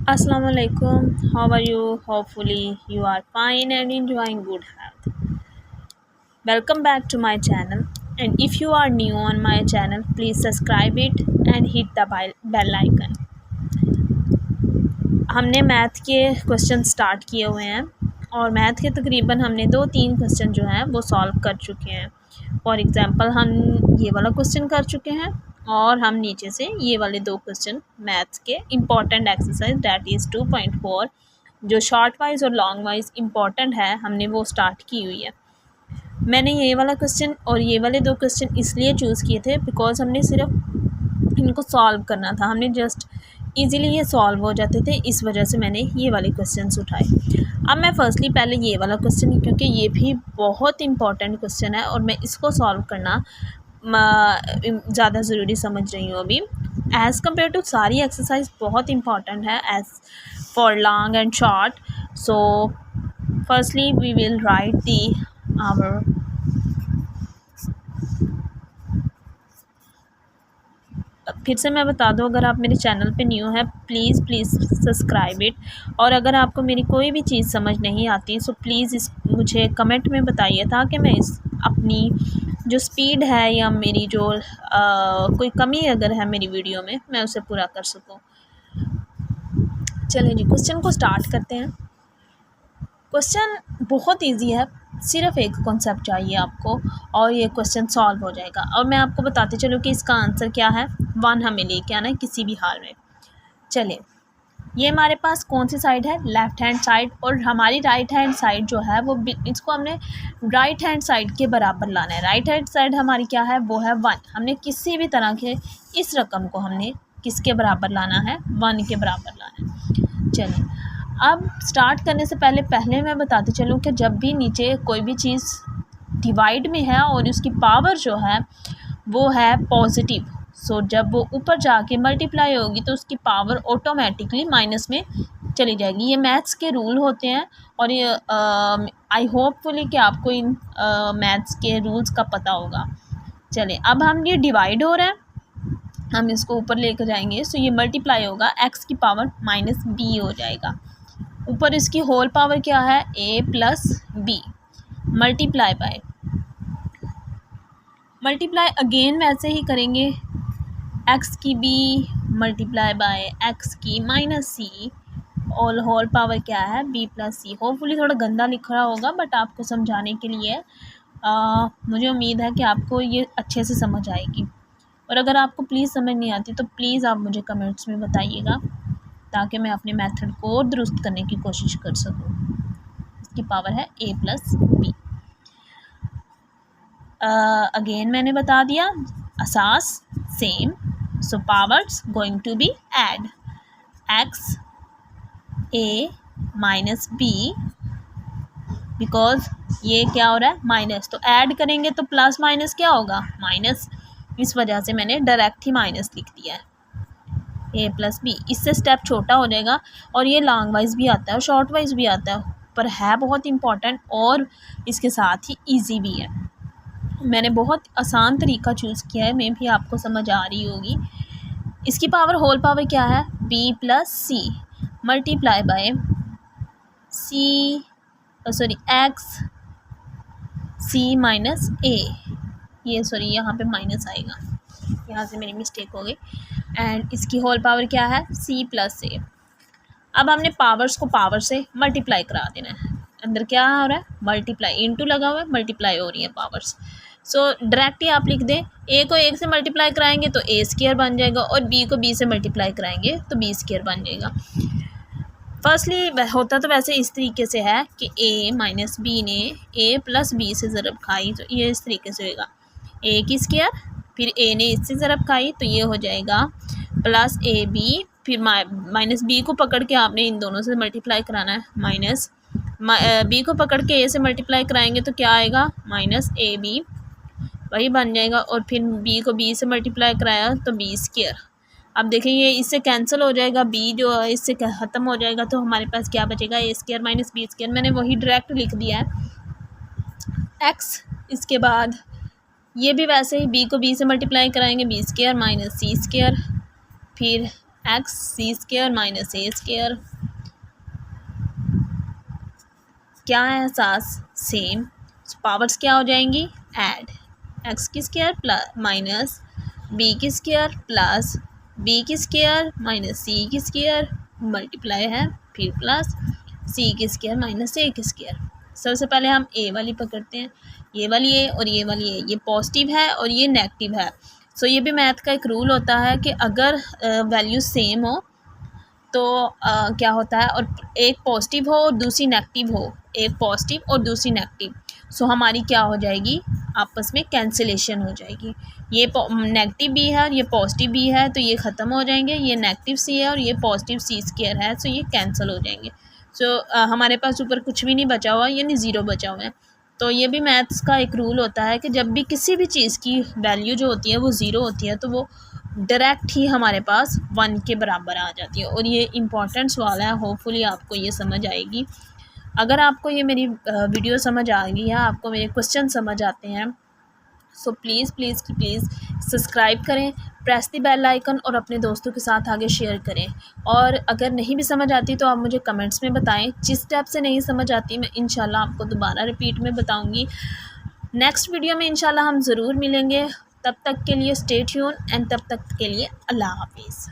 Assalamu alaikum. How are you? Hopefully you are fine and enjoying good health. Welcome back to my channel. And if you are new on my channel, please subscribe it and hit the bell icon. हमने math के question start किए हुए हैं और math के तकरीबन हमने 2-3 question जो हैं वो सॉल्व कर चुके हैं। फॉर एग्ज़ाम्पल हम ये वाला क्वेश्चन कर चुके हैं और हम नीचे से ये वाले 2 क्वेश्चन मैथ्स के इम्पॉर्टेंट एक्सरसाइज दैट इज़ 2.4 जो शॉर्ट वाइज और लॉन्ग वाइज इम्पॉर्टेंट है हमने वो स्टार्ट की हुई है। मैंने ये वाला क्वेश्चन और ये वाले 2 क्वेश्चन इसलिए चूज़ किए थे बिकॉज हमने सिर्फ इनको सॉल्व करना था, हमने जस्ट इजीली ये सॉल्व हो जाते थे, इस वजह से मैंने ये वाले क्वेश्चंस उठाए। अब मैं फर्स्टली पहले ये वाला क्वेश्चन, क्योंकि ये भी बहुत इंपॉर्टेंट क्वेश्चन है और मैं इसको सॉल्व करना ज़्यादा ज़रूरी समझ रही हूँ अभी एज़ कम्पेयर टू सारी एक्सरसाइज बहुत इंपॉर्टेंट है as for long and short. So firstly we will write the our फिर से मैं बता दूं, अगर आप मेरे चैनल पे न्यू हैं प्लीज़ सब्सक्राइब इट। और अगर आपको मेरी कोई भी चीज़ समझ नहीं आती सो प्लीज़ मुझे कमेंट में बताइए ताकि मैं इस अपनी जो स्पीड है या मेरी जो कोई कमी अगर है मेरी वीडियो में मैं उसे पूरा कर सकूं। चलिए जी क्वेश्चन को स्टार्ट करते हैं। क्वेश्चन बहुत इजी है, सिर्फ एक कॉन्सेप्ट चाहिए आपको और ये क्वेश्चन सॉल्व हो जाएगा। और मैं आपको बताते चलूँ कि इसका आंसर क्या है, 1 हमें लेके आना है किसी भी हाल में। चलिए ये हमारे पास कौन सी साइड है, लेफ़्ट हैंड साइड, और हमारी राइट हैंड साइड जो है वो इसको हमने राइट हैंड साइड के बराबर लाना है। राइट हैंड साइड हमारी क्या है, वो है 1। हमने किसी भी तरह के इस रकम को हमने किसके बराबर लाना है, 1 के बराबर लाना है। चलिए अब स्टार्ट करने से पहले मैं बताते चलूँ कि जब भी नीचे कोई भी चीज़ डिवाइड में है और उसकी पावर जो है वो है पॉजिटिव, सो जब वो ऊपर जाके मल्टीप्लाई होगी तो उसकी पावर ऑटोमेटिकली माइनस में चली जाएगी। ये मैथ्स के रूल होते हैं और ये आई होपफुली कि आपको इन मैथ्स के रूल्स का पता होगा। चलिए अब हम ये डिवाइड हो रहे हैं, हम इसको ऊपर लेकर जाएंगे सो ये मल्टीप्लाई होगा, एक्स की पावर माइनस बी हो जाएगा। ऊपर इसकी होल पावर क्या है, a plus B, multiply by, multiply again वैसे ही करेंगे, x की b मल्टीप्लाई बाय x की माइनस सी, और होल पावर क्या है b प्लस सी। होपफुली थोड़ा गंदा लिख रहा होगा बट आपको समझाने के लिए मुझे उम्मीद है कि आपको ये अच्छे से समझ आएगी। और अगर आपको प्लीज़ समझ नहीं आती तो प्लीज़ आप मुझे कमेंट्स में बताइएगा ताकि मैं अपने मेथड को दुरुस्त करने की कोशिश कर सकूं। इसकी पावर है a प्लस बी। अगेन मैंने बता दिया, as is same, so powers going to be add, x a minus B, because ये क्या हो रहा है माइनस, तो ऐड करेंगे तो प्लस माइनस क्या होगा, माइनस, इस वजह से मैंने डायरेक्ट ही माइनस लिख दिया है, ए प्लस बी। इससे स्टेप छोटा हो जाएगा और ये लॉन्ग वाइज भी आता है और शॉर्ट वाइज भी आता है, पर है बहुत इंपॉर्टेंट और इसके साथ ही इजी भी है। मैंने बहुत आसान तरीका चूज़ किया है, मे भी आपको समझ आ रही होगी। इसकी पावर होल पावर क्या है, B plus C multiply by C sorry X C minus A, ये सॉरी यहाँ पे माइनस आएगा, यहाँ से मेरी मिस्टेक हो गई, एंड इसकी होल पावर क्या है, c प्लस ए। अब हमने पावर्स को पावर से मल्टीप्लाई करा देना है, अंदर क्या हो रहा है मल्टीप्लाई, इनटू लगा हुआ है, मल्टीप्लाई हो रही है पावर्स। सो डायरेक्ट ही आप लिख दें, a को 1 से मल्टीप्लाई कराएंगे तो a स्क्वायर बन जाएगा और b को b से मल्टीप्लाई कराएंगे तो b स्क्वायर बन जाएगा। फर्स्टली होता तो वैसे इस तरीके से है कि a माइनस बी ने a प्लस बी से ज़रब खाई तो ये इस तरीके से होगा, a की स्क्वायर, फिर a ने इससे ज़रब खाई तो ये हो जाएगा प्लस ए बी, फिर माइनस बी को पकड़ के आपने इन दोनों से मल्टीप्लाई कराना है, माइनस बी को पकड़ के ए से मल्टीप्लाई कराएंगे तो क्या आएगा, माइनस ए बी, वही बन जाएगा, और फिर बी को बी से मल्टीप्लाई कराया तो बी स्क्वायर। अब देखें ये इससे कैंसिल हो जाएगा, बी जो है इससे ख़त्म हो जाएगा तो हमारे पास क्या बचेगा, ए स्क्वायर माइनस बी स्क्वायर। मैंने वही डायरेक्ट लिख दिया है एक्स, इसके बाद ये भी वैसे ही बी को बी से मल्टीप्लाई कराएंगे, बी स्क्वायर माइनस सी स्क्वायर, फिर एक्स सी स्क्वायर माइनस ए स्क्वायर, क्या है एहसास, सेम, पावर्स क्या हो जाएंगी, ऐड, एक्स की स्क्वायर प्लस माइनस बी की स्क्वायर प्लस बी की स्क्वायर माइनस सी की स्क्वायर मल्टीप्लाई है, फिर प्लस सी की स्क्वायर माइनस ए की स्क्वायर। सबसे पहले हम ए वाली पकड़ते हैं, ये वाली ए और ये वाली ए, ये पॉजिटिव है और ये नेगेटिव है। सो ये भी मैथ का एक रूल होता है कि अगर वैल्यू सेम हो तो क्या होता है, और एक पॉजिटिव हो और दूसरी नेगेटिव हो, एक पॉजिटिव और दूसरी नेगेटिव, सो हमारी क्या हो जाएगी, आपस में कैंसिलेशन हो जाएगी। ये नेगेटिव भी है और ये पॉजिटिव भी है तो ये ख़त्म हो जाएंगे, ये नेगेटिव सी है और ये पॉजिटिव सी स्क्वायर है, सो ये कैंसिल हो जाएंगे। सो हमारे पास ऊपर कुछ भी नहीं बचा हुआ, यानी ज़ीरो बचा हुआ है। तो ये भी मैथ्स का एक रूल होता है कि जब भी किसी भी चीज़ की वैल्यू जो होती है वो ज़ीरो होती है तो वो डायरेक्ट ही हमारे पास 1 के बराबर आ जाती है। और ये इम्पॉर्टेंट सवाल है, होपफुली आपको ये समझ आएगी। अगर आपको ये मेरी वीडियो समझ आ गई है, आपको मेरे क्वेश्चन समझ आते हैं, so please please please subscribe करें, प्रेस द बेल आइकन और अपने दोस्तों के साथ आगे शेयर करें। और अगर नहीं भी समझ आती तो आप मुझे कमेंट्स में बताएं, जिस स्टेप से नहीं समझ आती मैं इंशाल्लाह आपको दोबारा रिपीट में बताऊंगी। नेक्स्ट वीडियो में इंशाल्लाह हम ज़रूर मिलेंगे। तब तक के लिए स्टे ट्यून एंड तब तक के लिए अल्लाह हाफिज़।